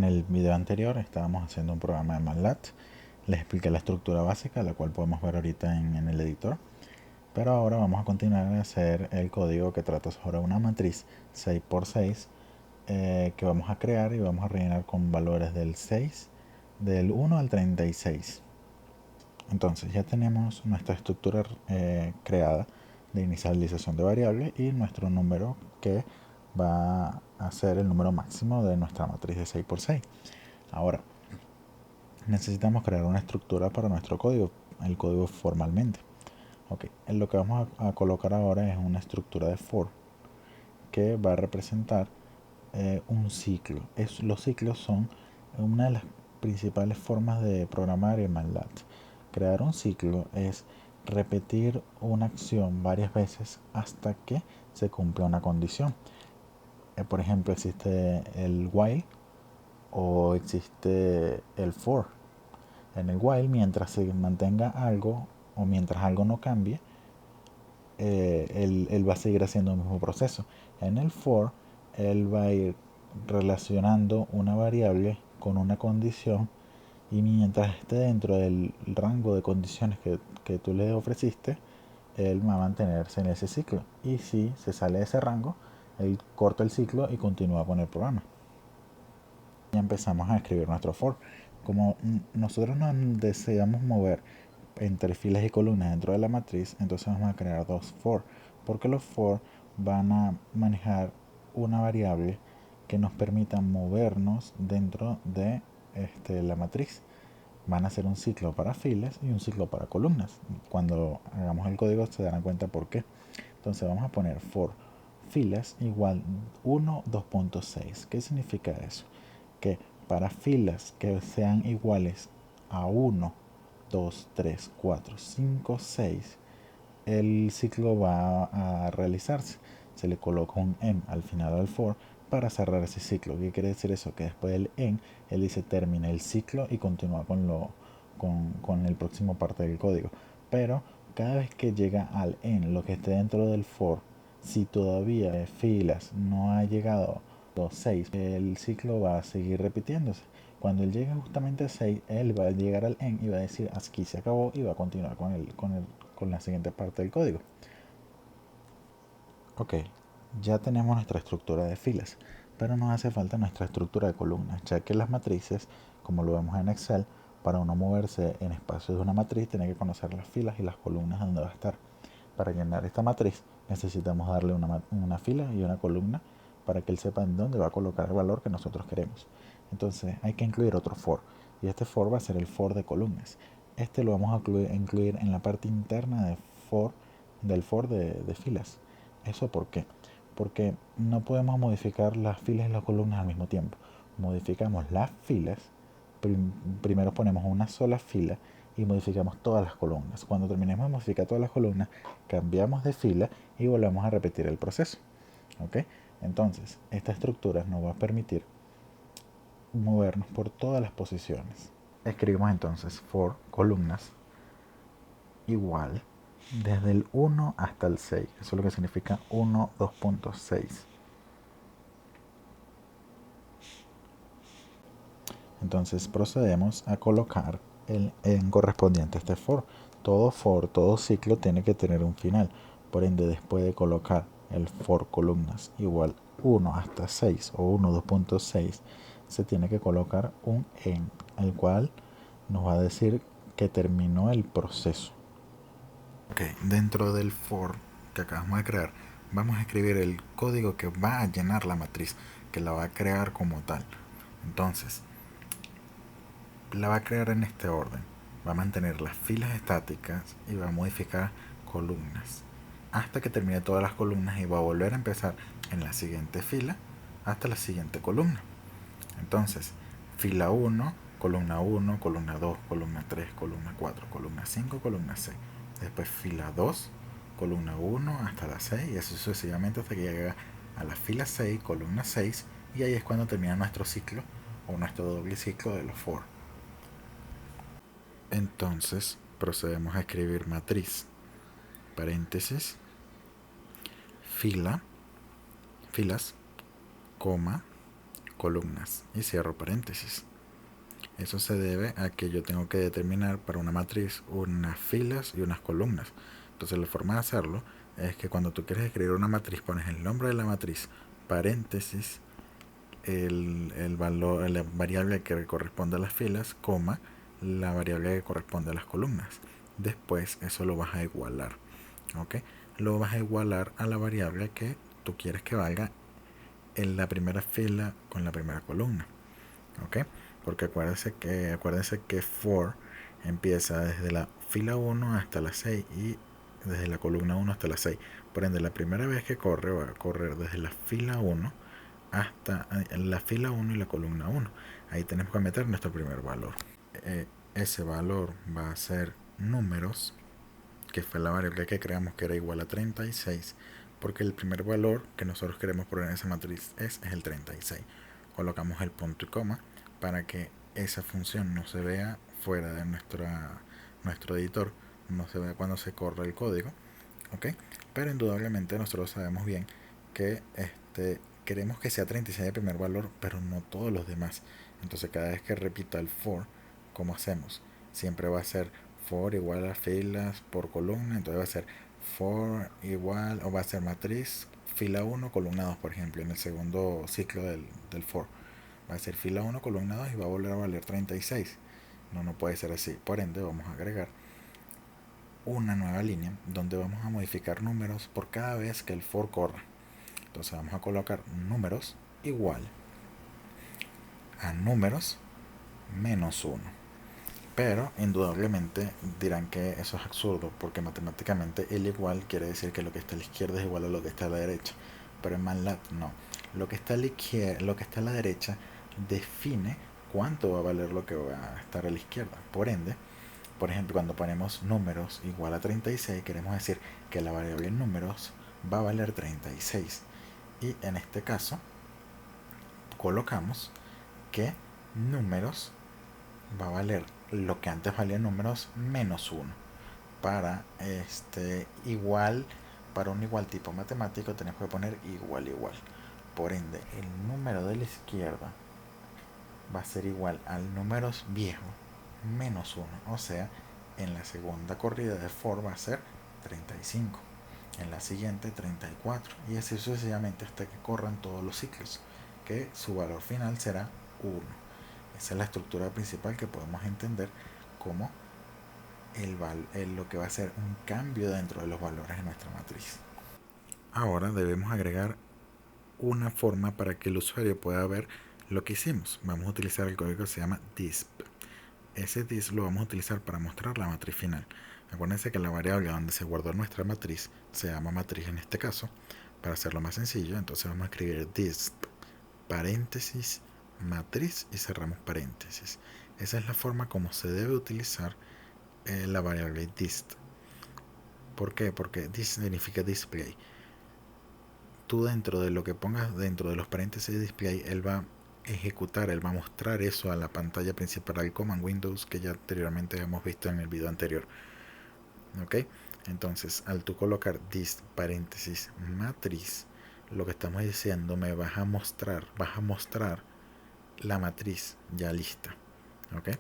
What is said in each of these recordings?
En el video anterior estábamos haciendo un programa de MATLAB. Les expliqué la estructura básica, la cual podemos ver ahorita en el editor. Pero ahora vamos a continuar a hacer el código que trata sobre una matriz 6x6 que vamos a crear y vamos a rellenar con valores del 6, del 1 al 36. Entonces ya tenemos nuestra estructura creada de inicialización de variables y nuestro número que va a ser el número máximo de nuestra matriz de 6x6. Ahora, necesitamos crear una estructura para nuestro código, el código formalmente. Ok, lo que vamos a colocar ahora es una estructura de for que va a representar un ciclo. Los ciclos son una de las principales formas de programar en MATLAB. Crear un ciclo es repetir una acción varias veces hasta que se cumpla una condición. Por ejemplo, existe el while o existe el for. En el while, mientras se mantenga algo o mientras algo no cambie, él va a seguir haciendo el mismo proceso. En el for, él va a ir relacionando una variable con una condición y mientras esté dentro del rango de condiciones que tú le ofreciste, él va a mantenerse en ese ciclo. Y si se sale de ese rango, él corta el ciclo y continúa con el programa. Ya empezamos a escribir nuestro for. Como nosotros nos deseamos mover entre filas y columnas dentro de la matriz, entonces vamos a crear dos for, porque los for van a manejar una variable que nos permita movernos dentro de la matriz. Van a ser un ciclo para filas y un ciclo para columnas. Cuando hagamos el código se darán cuenta por qué. Entonces vamos a poner for filas igual 1 2.6. ¿Qué significa eso? Que para filas que sean iguales a 1, 2, 3, 4, 5, 6, el ciclo va a realizarse. Se le coloca un en al final del for para cerrar ese ciclo. ¿Qué quiere decir eso? Que después del en, él dice termina el ciclo y continúa con el próximo parte del código. Pero cada vez que llega al en, lo que esté dentro del for, si todavía filas no ha llegado a los 6, el ciclo va a seguir repitiéndose. Cuando él llegue justamente a 6, él va a llegar al end y va a decir aquí se acabó y va a continuar con la siguiente parte del código. Ok, ya tenemos nuestra estructura de filas, pero nos hace falta nuestra estructura de columnas, ya que las matrices, como lo vemos en Excel, para uno moverse en espacios de una matriz tiene que conocer las filas y las columnas donde va a estar. Para llenar esta matriz necesitamos darle una fila y una columna para que él sepa en dónde va a colocar el valor que nosotros queremos. Entonces hay que incluir otro for, y este for va a ser el for de columnas. Este lo vamos a incluir en la parte interna del for de filas. ¿Eso por qué? Porque no podemos modificar las filas y las columnas al mismo tiempo. Modificamos las filas, primero ponemos una sola fila y modificamos todas las columnas. Cuando terminemos de modificar todas las columnas, cambiamos de fila y volvemos a repetir el proceso. ¿Ok? Entonces, esta estructura nos va a permitir movernos por todas las posiciones. Escribimos entonces for columnas igual desde el 1 hasta el 6. Eso es lo que significa 1, 2.6. Entonces procedemos a colocar el en correspondiente a este for. Todo ciclo tiene que tener un final. Por ende, después de colocar el for columnas igual 1 hasta 6 o 1, 2.6, se tiene que colocar un en, el cual nos va a decir que terminó el proceso. Ok, dentro del for que acabamos de crear, vamos a escribir el código que va a llenar la matriz, que la va a crear como tal. Entonces, la va a crear en este orden. Va a mantener las filas estáticas y va a modificar columnas hasta que termine todas las columnas y va a volver a empezar en la siguiente fila hasta la siguiente columna. Entonces, fila 1, columna 1, columna 2, columna 3, columna 4, columna 5, columna 6. Después fila 2, columna 1 hasta la 6 y así sucesivamente hasta que llega a la fila 6, columna 6, y ahí es cuando termina nuestro ciclo o nuestro doble ciclo de los for. Entonces procedemos a escribir matriz, paréntesis, filas, coma, columnas y cierro paréntesis. Eso se debe a que yo tengo que determinar para una matriz unas filas y unas columnas. Entonces la forma de hacerlo es que cuando tú quieres escribir una matriz pones el nombre de la matriz, paréntesis, el valor, la variable que corresponde a las filas, coma, la variable que corresponde a las columnas. Después eso lo vas a igualar, ¿ok? Lo vas a igualar a la variable que tú quieres que valga en la primera fila con la primera columna, ¿ok? Porque acuérdense que for empieza desde la fila 1 hasta la 6 y desde la columna 1 hasta la 6. Por ende, la primera vez que corre va a correr desde la fila 1 hasta la fila 1 y la columna 1. Ahí tenemos que meter nuestro primer valor. Ese valor va a ser números, que fue la variable que creamos que era igual a 36, porque el primer valor que nosotros queremos poner en esa matriz es el 36. Colocamos el punto y coma para que esa función no se vea fuera de nuestro editor, no se vea cuando se corre el código, ¿ok? Pero indudablemente nosotros sabemos bien que queremos que sea 36 el primer valor, pero no todos los demás. Entonces cada vez que repita el for, ¿cómo hacemos? Siempre va a ser for igual a filas por columna, entonces va a ser for igual, o va a ser matriz fila 1, columna 2, por ejemplo, en el segundo ciclo del for. Va a ser fila 1, columna 2 y va a volver a valer 36. No puede ser así. Por ende, vamos a agregar una nueva línea donde vamos a modificar números por cada vez que el for corra. Entonces vamos a colocar números igual a números menos 1. Pero indudablemente dirán que eso es absurdo, porque matemáticamente el igual quiere decir que lo que está a la izquierda es igual a lo que está a la derecha. Pero en MATLAB no. Lo que está a la izquierda, lo que está a la derecha define cuánto va a valer lo que va a estar a la izquierda. Por ende, por ejemplo, cuando ponemos números igual a 36, queremos decir que la variable en números va a valer 36. Y en este caso, colocamos que números va a valer lo que antes valía números menos 1. Para igual, para un igual tipo matemático tenemos que poner igual igual. Por ende, el número de la izquierda va a ser igual al números viejo menos 1. O sea, en la segunda corrida de for va a ser 35. En la siguiente 34. Y así sucesivamente hasta que corran todos los ciclos, que su valor final será 1. Esa es la estructura principal que podemos entender como lo que va a ser un cambio dentro de los valores de nuestra matriz. Ahora debemos agregar una forma para que el usuario pueda ver lo que hicimos. Vamos a utilizar el código que se llama disp. Ese disp lo vamos a utilizar para mostrar la matriz final. Acuérdense que la variable donde se guardó nuestra matriz se llama matriz en este caso. Para hacerlo más sencillo, entonces vamos a escribir disp paréntesis matriz y cerramos paréntesis. Esa es la forma como se debe utilizar la variable dist. ¿Por qué? Porque dist significa display. Tú dentro de lo que pongas dentro de los paréntesis de display, él va a ejecutar, él va a mostrar eso a la pantalla principal del command Windows que ya anteriormente hemos visto en el video anterior. ¿Ok? Entonces, al tú colocar dist paréntesis matriz, lo que estamos diciendo, vas a mostrar la matriz ya lista. ¿Ok?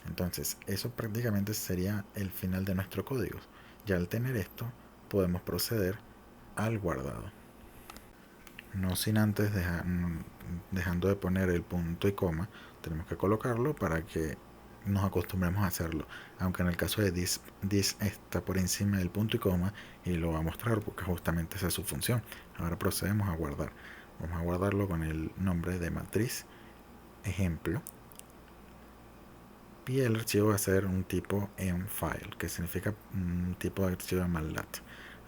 Entonces, eso prácticamente sería el final de nuestro código. Ya al tener esto, podemos proceder al guardado. No sin antes dejando de poner el punto y coma, tenemos que colocarlo para que nos acostumbremos a hacerlo. Aunque en el caso de this está por encima del punto y coma y lo va a mostrar porque justamente esa es su función. Ahora procedemos a guardar. Vamos a guardarlo con el nombre de matriz ejemplo. Y el archivo va a ser un tipo mfile, que significa un tipo de archivo de MATLAB.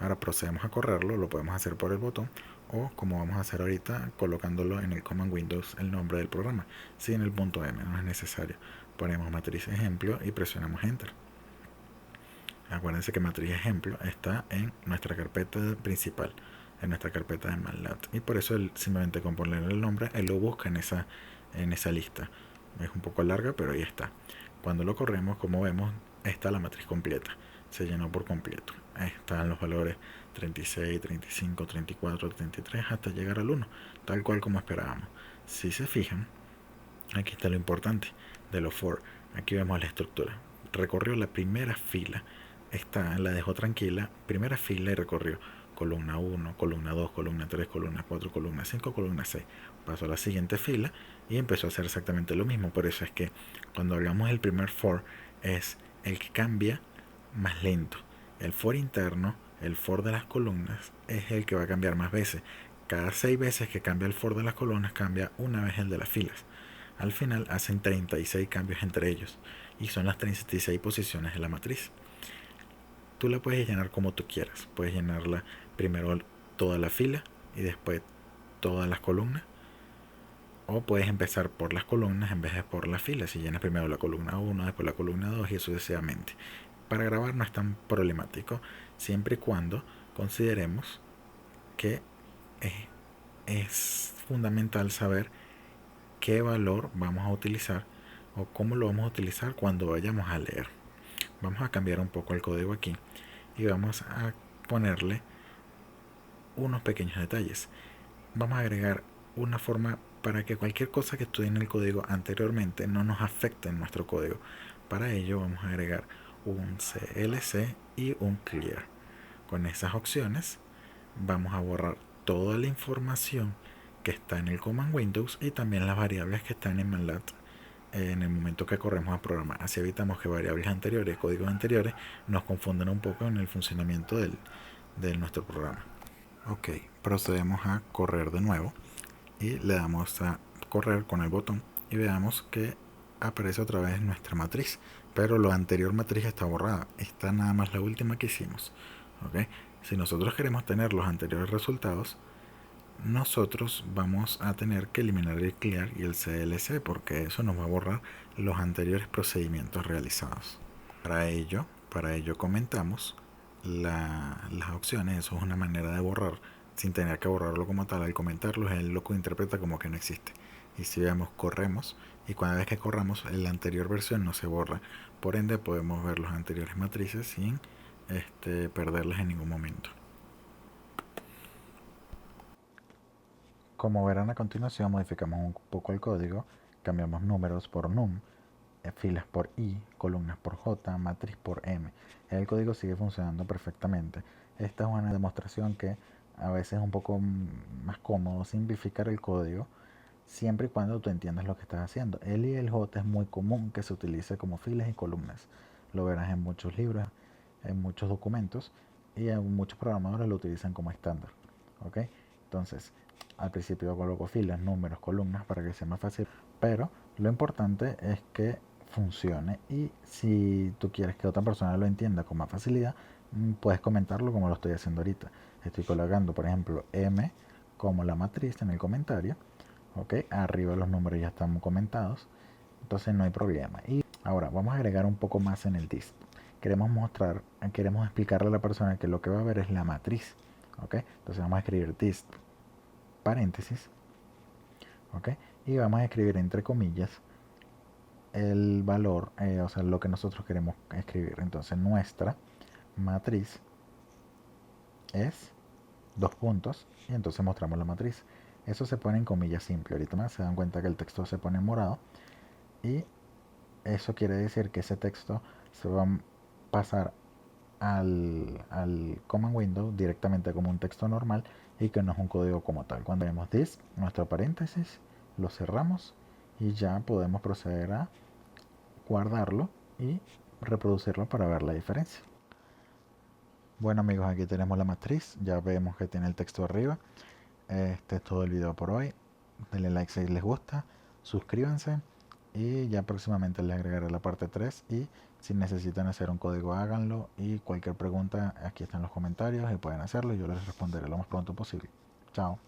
Ahora procedemos a correrlo, lo podemos hacer por el botón o como vamos a hacer ahorita colocándolo en el command Windows el nombre del programa, sin el punto M, no es necesario. Ponemos matriz ejemplo y presionamos enter. Acuérdense que matriz ejemplo está en nuestra carpeta principal, en nuestra carpeta de MATLAB, y por eso simplemente con ponerle el nombre él lo busca en esa lista. Es un poco larga, pero ahí está. Cuando lo corremos, como vemos, está la matriz completa. se llenó por completo. Ahí están los valores 36, 35, 34, 33 hasta llegar al 1, tal cual como esperábamos. Si se fijan, aquí está lo importante de los for. Aquí vemos la estructura. Recorrió la primera fila, la dejó tranquila, primera fila y recorrió columna 1, columna 2, columna 3, columna 4, columna 5, columna 6. Pasó a la siguiente fila y empezó a hacer exactamente lo mismo. Por eso es que cuando hablamos del primer for, es el que cambia más lento. El for interno, el for de las columnas, es el que va a cambiar más veces. Cada 6 veces que cambia el for de las columnas, cambia una vez el de las filas. Al final hacen 36 cambios entre ellos y son las 36 posiciones de la matriz. Tú la puedes llenar como tú quieras. Puedes llenarla primero toda la fila y después todas las columnas. O puedes empezar por las columnas en vez de por las filas. Si llenas primero la columna 1, después la columna 2 y sucesivamente. Para grabar no es tan problemático, siempre y cuando consideremos que es fundamental saber qué valor vamos a utilizar o cómo lo vamos a utilizar cuando vayamos a leer. Vamos a cambiar un poco el código aquí y vamos a ponerle unos pequeños detalles. Vamos a agregar una forma para que cualquier cosa que estudie en el código anteriormente no nos afecte en nuestro código. Para ello vamos a agregar un CLC y un clear. Con esas opciones vamos a borrar toda la información que está en el command Windows y también las variables que están en MATLAB en el momento que corremos a programar. Así evitamos que variables anteriores, códigos anteriores, nos confundan un poco en el funcionamiento de nuestro programa. Ok, procedemos a correr de nuevo y le damos a correr con el botón y veamos que aparece otra vez nuestra matriz, pero la anterior matriz está borrada, está nada más la última que hicimos. ¿Okay? Si nosotros queremos tener los anteriores resultados, nosotros vamos a tener que eliminar el clear y el CLC porque eso nos va a borrar los anteriores procedimientos realizados. Para ello comentamos las opciones. Eso es una manera de borrar sin tener que borrarlo como tal. Al comentarlo, él lo interpreta como que no existe. Y si vemos, corremos y cada vez que corramos la anterior versión no se borra, por ende podemos ver las anteriores matrices sin perderlas en ningún momento. Como verán a continuación, modificamos un poco el código, cambiamos números por num, filas por i, columnas por j, matriz por m. El código sigue funcionando perfectamente. Esta es una demostración que a veces es un poco más cómodo simplificar el código siempre y cuando tú entiendas lo que estás haciendo. El i y el j es muy común que se utilice como filas y columnas. Lo verás en muchos libros, en muchos documentos y muchos programadores lo utilizan como estándar. ¿Okay? Entonces, al principio yo coloco filas, números, columnas para que sea más fácil, pero lo importante es que funcione y si tú quieres que otra persona lo entienda con más facilidad, puedes comentarlo como lo estoy haciendo ahorita. Estoy colocando, por ejemplo, M como la matriz en el comentario. ¿Ok? Arriba los números ya están comentados, entonces no hay problema. Y ahora vamos a agregar un poco más en el dist. Queremos explicarle a la persona que lo que va a ver es la matriz. ¿Ok? Entonces vamos a escribir dist paréntesis, ¿ok? Y vamos a escribir entre comillas el valor, o sea, lo que nosotros queremos escribir. Entonces nuestra matriz es dos puntos y entonces mostramos la matriz. Eso se pone en comillas simple. Ahorita más se dan cuenta que el texto se pone en morado y eso quiere decir que ese texto se va a pasar al command window directamente como un texto normal y que no es un código como tal. Cuando vemos this, nuestro paréntesis, lo cerramos y ya podemos proceder a guardarlo y reproducirlo para ver la diferencia. Bueno amigos, aquí tenemos la matriz, ya vemos que tiene el texto arriba. Este es todo el video por hoy. Denle like si les gusta, suscríbanse y ya próximamente les agregaré la parte 3 y si necesitan hacer un código háganlo y cualquier pregunta aquí están los comentarios y pueden hacerlo y yo les responderé lo más pronto posible. Chao.